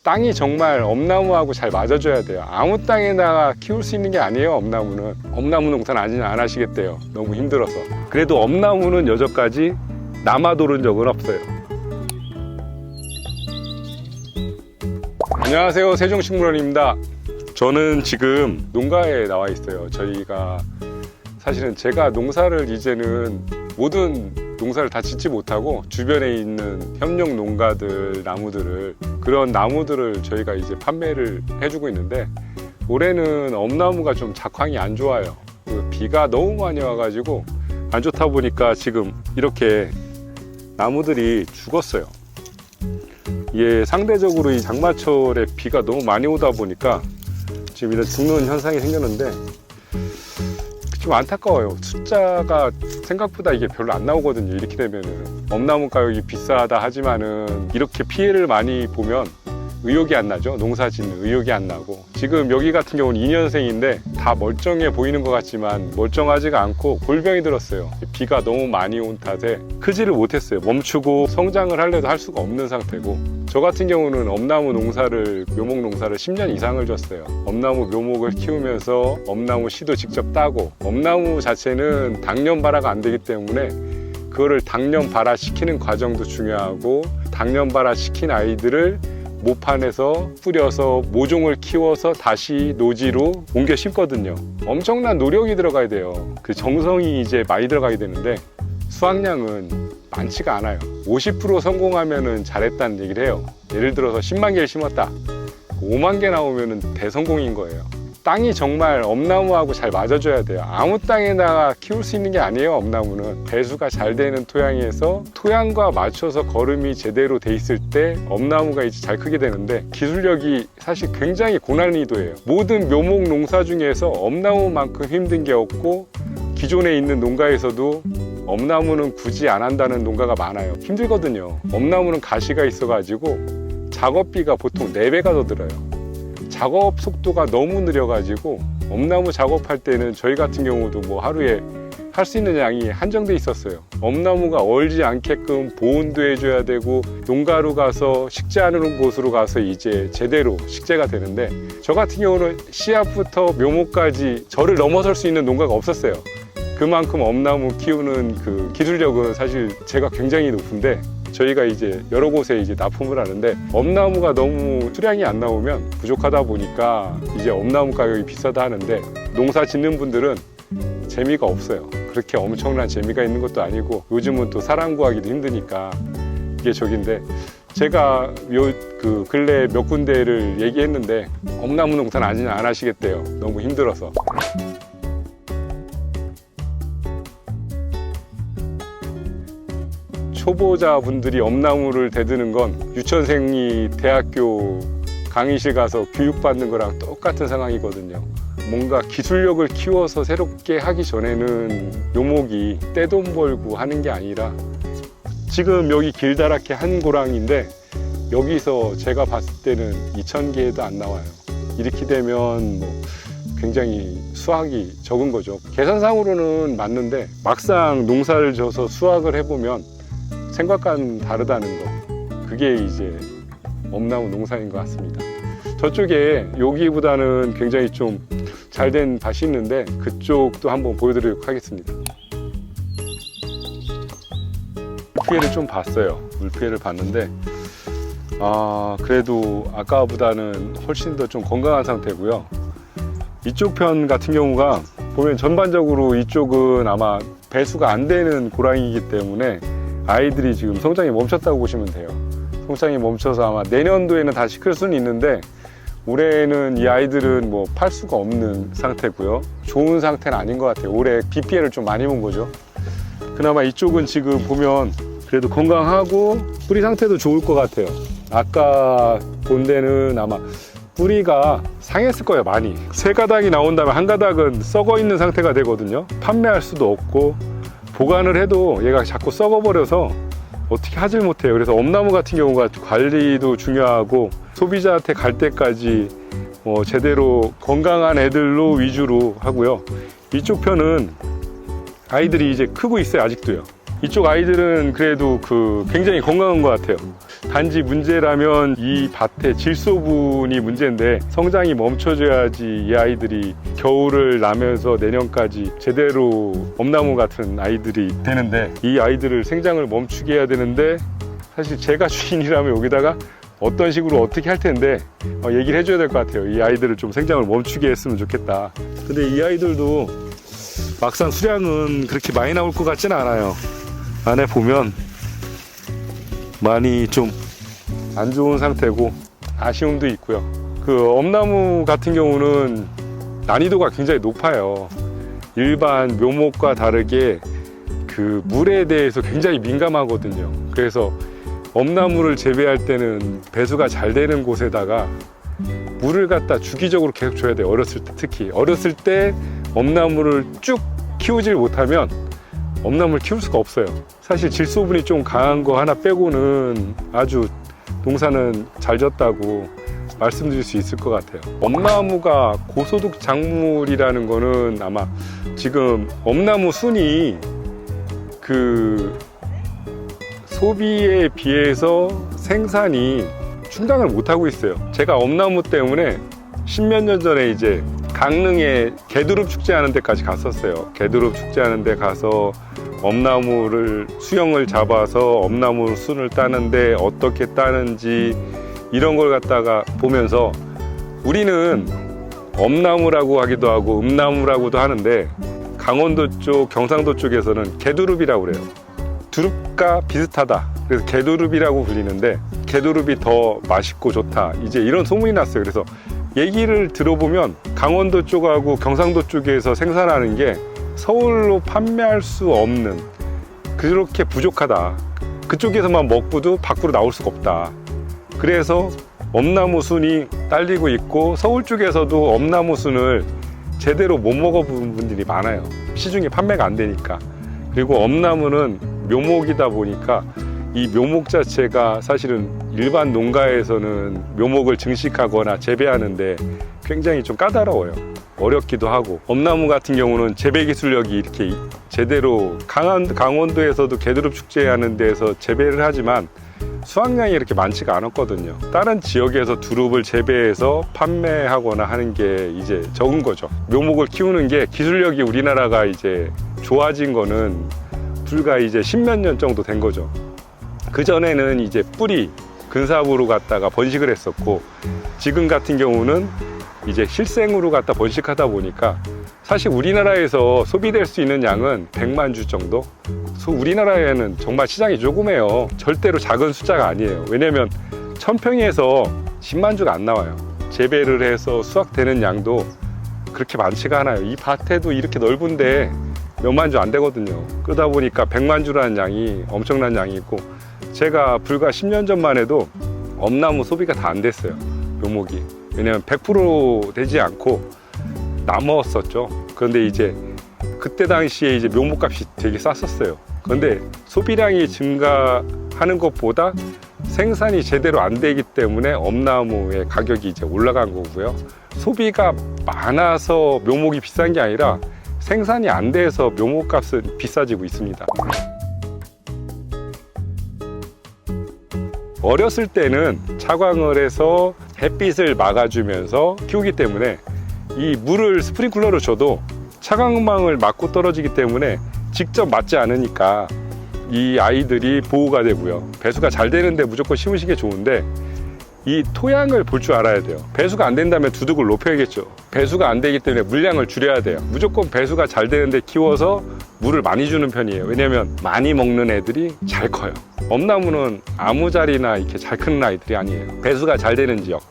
땅이 정말 엄나무하고 잘 맞아줘야 돼요. 아무 땅에다가 키울 수 있는 게 아니에요. 엄나무는 엄나무 농사는 안 하시겠대요. 너무 힘들어서. 그래도 엄나무는 여전까지 남아도른 적은 없어요. 안녕하세요, 세종식물원입니다. 저는 지금 농가에 나와 있어요. 저희가 사실은 제가 농사를 이제는 모든 농사를 다 짓지 못하고 주변에 있는 협력 농가들 나무들을, 그런 나무들을 저희가 이제 판매를 해주고 있는데, 올해는 엄나무가 좀 작황이 안 좋아요. 비가 너무 많이 와가지고 안 좋다 보니까 지금 이렇게 나무들이 죽었어요. 이게 상대적으로 이 장마철에 비가 너무 많이 오다 보니까 지금 이런 죽는 현상이 생겼는데 좀 안타까워요. 숫자가 생각보다 이게 별로 안 나오거든요. 이렇게 되면은 엄나무 가격이 비싸다 하지만은 이렇게 피해를 많이 보면 의욕이 안 나죠. 농사 짓는 의욕이 안 나고, 지금 여기 같은 경우는 2년생인데 다 멀쩡해 보이는 것 같지만 멀쩡하지가 않고 골병이 들었어요. 비가 너무 많이 온 탓에 크지를 못했어요. 멈추고 성장을 하려도 할 수가 없는 상태고, 저 같은 경우는 엄나무 농사를, 묘목 농사를 10년 이상을 졌어요. 엄나무 묘목을 키우면서 엄나무 씨도 직접 따고, 엄나무 자체는 당년 발화가 안 되기 때문에 그거를 당년 발화시키는 과정도 중요하고, 당년 발화시킨 아이들을 모판에서 뿌려서 모종을 키워서 다시 노지로 옮겨 심거든요. 엄청난 노력이 들어가야 돼요. 그 정성이 이제 많이 들어가야 되는데 수확량은 많지가 않아요. 50% 성공하면은 잘했다는 얘기를 해요. 예를 들어서 10만 개를 심었다, 5만 개 나오면은 대성공인 거예요. 땅이 정말 엄나무하고 잘 맞아줘야 돼요. 아무 땅에다가 키울 수 있는 게 아니에요. 엄나무는 배수가 잘 되는 토양에서 토양과 맞춰서 거름이 제대로 돼 있을 때 엄나무가 이제 잘 크게 되는데, 기술력이 사실 굉장히 고난이도예요. 모든 묘목 농사 중에서 엄나무만큼 힘든 게 없고, 기존에 있는 농가에서도 엄나무는 굳이 안 한다는 농가가 많아요. 힘들거든요. 엄나무는 가시가 있어가지고 작업비가 보통 4배가 더 들어요. 작업 속도가 너무 느려가지고 엄나무 작업할 때는 저희 같은 경우도 뭐 하루에 할 수 있는 양이 한정돼 있었어요. 엄나무가 얼지 않게끔 보온도 해줘야 되고, 농가로 가서 식재하는 곳으로 가서 이제 제대로 식재가 되는데, 저 같은 경우는 씨앗부터 묘목까지 저를 넘어설 수 있는 농가가 없었어요. 그만큼 엄나무 키우는 그 기술력은 사실 제가 굉장히 높은데, 저희가 이제 여러 곳에 이제 납품을 하는데 엄나무가 너무 수량이 안 나오면 부족하다 보니까 이제 엄나무 가격이 비싸다 하는데, 농사 짓는 분들은 재미가 없어요. 그렇게 엄청난 재미가 있는 것도 아니고, 요즘은 또 사람 구하기도 힘드니까 이게 저긴데, 제가 그 근래 몇 군데를 얘기했는데 엄나무 농사는 안 하시겠대요. 너무 힘들어서. 초보자분들이 엄나무를 대드는 건 유치원생이 대학교 강의실 가서 교육받는 거랑 똑같은 상황이거든요. 뭔가 기술력을 키워서 새롭게 하기 전에는 묘목이 떼돈 벌고 하는 게 아니라, 지금 여기 길다랗게 한 고랑인데 여기서 제가 봤을 때는 2,000개도 안 나와요. 이렇게 되면 뭐 굉장히 수확이 적은 거죠. 계산상으로는 맞는데 막상 농사를 져서 수확을 해보면 생각과는 다르다는 거, 그게 이제 엄나무 농사인 것 같습니다. 저쪽에 여기보다는 굉장히 좀 잘된 밭이 있는데 그쪽도 한번 보여드리도록 하겠습니다. 물피해를 좀 봤어요. 물피해를 봤는데 그래도 아까보다는 훨씬 더 좀 건강한 상태고요. 이쪽 편 같은 경우가 보면 전반적으로 이쪽은 아마 배수가 안 되는 고랑이기 때문에 아이들이 지금 성장이 멈췄다고 보시면 돼요. 성장이 멈춰서 아마 내년도에는 다시 클 수는 있는데, 올해는 이 아이들은 뭐 팔 수가 없는 상태고요. 좋은 상태는 아닌 것 같아요. 올해 비 피해를 좀 많이 본 거죠. 그나마 이쪽은 지금 보면 그래도 건강하고 뿌리 상태도 좋을 것 같아요. 아까 본 데는 아마 뿌리가 상했을 거예요. 많이. 3가닥이 나온다면 한 가닥은 썩어 있는 상태가 되거든요. 판매할 수도 없고, 보관을 해도 얘가 자꾸 썩어버려서 어떻게 하질 못해요. 그래서 엄나무 같은 경우가 관리도 중요하고, 소비자한테 갈 때까지 제대로 건강한 애들로 위주로 하고요. 이쪽 편은 아이들이 이제 크고 있어요. 아직도요. 이쪽 아이들은 그래도 굉장히 건강한 것 같아요. 단지 문제라면 이 밭의 질소분이 문제인데 성장이 멈춰져야지 이 아이들이 겨울을 나면서 내년까지 제대로 엄나무 같은 아이들이 되는데, 이 아이들을 생장을 멈추게 해야 되는데, 사실 제가 주인이라면 여기다가 어떤 식으로 어떻게 할 텐데 얘기를 해줘야 될 것 같아요. 이 아이들을 좀 생장을 멈추게 했으면 좋겠다. 근데 이 아이들도 막상 수량은 그렇게 많이 나올 것 같지는 않아요. 안에 보면 많이 좀 안 좋은 상태고 아쉬움도 있고요. 엄나무 같은 경우는 난이도가 굉장히 높아요. 일반 묘목과 다르게 물에 대해서 굉장히 민감하거든요. 그래서 엄나무를 재배할 때는 배수가 잘 되는 곳에다가 물을 갖다 주기적으로 계속 줘야 돼요. 어렸을 때, 특히 어렸을 때 엄나무를 쭉 키우질 못하면 엄나무를 키울 수가 없어요. 사실 질소분이 좀 강한 거 하나 빼고는 아주 농사는 잘 졌다고 말씀드릴 수 있을 것 같아요. 엄나무가 고소득 작물이라는 거는 아마 지금 엄나무 순이 소비에 비해서 생산이 충당을 못하고 있어요. 제가 엄나무 때문에 십몇 년 전에 이제 강릉에 개두릅 축제하는 데까지 갔었어요. 개두릅 축제하는 데 가서 엄나무를 수영을 잡아서 엄나무 순을 따는데 어떻게 따는지 이런 걸 갖다가 보면서, 우리는 엄나무라고 하기도 하고 음나무라고도 하는데 강원도 쪽, 경상도 쪽에서는 개두릅이라고 그래요. 두릅과 비슷하다. 그래서 개두릅이라고 불리는데 개두릅이 더 맛있고 좋다. 이제 이런 소문이 났어요. 그래서 얘기를 들어보면 강원도 쪽하고 경상도 쪽에서 생산하는 게 서울로 판매할 수 없는, 그렇게 부족하다. 그쪽에서만 먹고도 밖으로 나올 수가 없다. 그래서 엄나무 순이 딸리고 있고, 서울 쪽에서도 엄나무 순을 제대로 못 먹어본 분들이 많아요. 시중에 판매가 안 되니까. 그리고 엄나무는 묘목이다 보니까 이 묘목 자체가 사실은 일반 농가에서는 묘목을 증식하거나 재배하는데 굉장히 좀 까다로워요. 어렵기도 하고, 엄나무 같은 경우는 재배 기술력이 이렇게 제대로 강원도에서도 개두릅 축제하는 데에서 재배를 하지만 수확량이 이렇게 많지가 않았거든요. 다른 지역에서 두릅을 재배해서 판매하거나 하는 게 이제 적은 거죠. 묘목을 키우는 게 기술력이 우리나라가 이제 좋아진 거는 불과 이제 십몇 년 정도 된 거죠. 그전에는 이제 뿌리, 근삽으로 갖다가 번식을 했었고, 지금 같은 경우는 이제 실생으로 갖다 번식하다 보니까 사실 우리나라에서 소비될 수 있는 양은 100만 주 정도? 우리나라에는 정말 시장이 조그매요. 절대로 작은 숫자가 아니에요. 왜냐면 1000평에서 10만 주가 안 나와요. 재배를 해서 수확되는 양도 그렇게 많지가 않아요. 이 밭에도 이렇게 넓은데 몇만 주 안 되거든요. 그러다 보니까 100만 주라는 양이 엄청난 양이고, 제가 불과 10년 전만 해도 엄나무 소비가 다 안 됐어요. 묘목이. 왜냐면 100% 되지 않고 남았었죠. 그런데 이제 그때 당시에 이제 묘목값이 되게 쌌었어요. 그런데 소비량이 증가하는 것보다 생산이 제대로 안 되기 때문에 엄나무의 가격이 이제 올라간 거고요. 소비가 많아서 묘목이 비싼 게 아니라 생산이 안 돼서 묘목값은 비싸지고 있습니다. 어렸을 때는 차광을 해서 햇빛을 막아주면서 키우기 때문에 이 물을 스프링클러로 줘도 차광망을 맞고 떨어지기 때문에 직접 맞지 않으니까 이 아이들이 보호가 되고요. 배수가 잘 되는데 무조건 심으시기 좋은데, 이 토양을 볼 줄 알아야 돼요. 배수가 안 된다면 두둑을 높여야겠죠. 배수가 안 되기 때문에 물량을 줄여야 돼요. 무조건 배수가 잘 되는데 키워서 물을 많이 주는 편이에요. 왜냐면 많이 먹는 애들이 잘 커요. 엄나무는 아무 자리나 이렇게 잘 크는 아이들이 아니에요. 배수가 잘 되는 지역,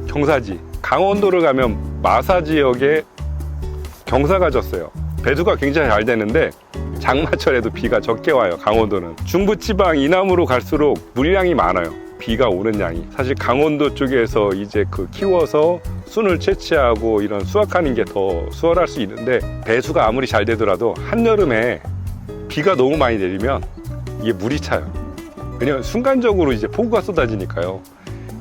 경사지, 강원도를 가면 마사 지역에 경사가 졌어요. 배수가 굉장히 잘 되는데 장마철에도 비가 적게 와요. 강원도는 중부지방 이남으로 갈수록 물량이 많아요. 비가 오는 양이. 사실 강원도 쪽에서 이제 키워서 순을 채취하고 이런 수확하는 게 더 수월할 수 있는데, 배수가 아무리 잘 되더라도 한여름에 비가 너무 많이 내리면 이게 물이 차요. 왜냐면 순간적으로 이제 폭우가 쏟아지니까요.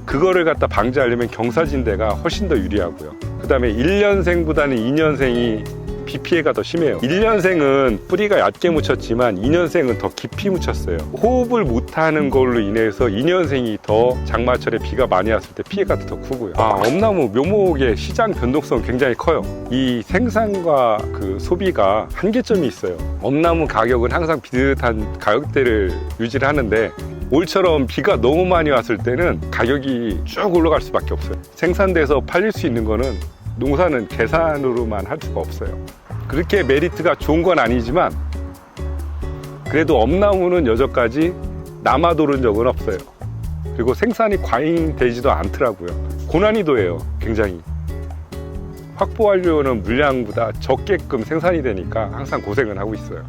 그거를 갖다 방지하려면 경사진대가 훨씬 더 유리하고요. 그 다음에 1년생보다는 2년생이 비 피해가 더 심해요. 1년생은 뿌리가 얕게 묻혔지만 2년생은 더 깊이 묻혔어요. 호흡을 못하는 걸로 인해서 2년생이 더 장마철에 비가 많이 왔을 때 피해가 더 크고요. 엄나무 묘목의 시장 변동성 굉장히 커요. 이 생산과 그 소비가 한계점이 있어요. 엄나무 가격은 항상 비슷한 가격대를 유지를 하는데 올처럼 비가 너무 많이 왔을 때는 가격이 쭉 올라갈 수밖에 없어요. 생산돼서 팔릴 수 있는 거는 농사는 계산으로만 할 수가 없어요. 그렇게 메리트가 좋은 건 아니지만 그래도 엄나무는 여전까지 남아도른 적은 없어요. 그리고 생산이 과잉되지도 않더라고요. 고난이도예요, 굉장히. 확보하려는 물량보다 적게끔 생산이 되니까 항상 고생을 하고 있어요.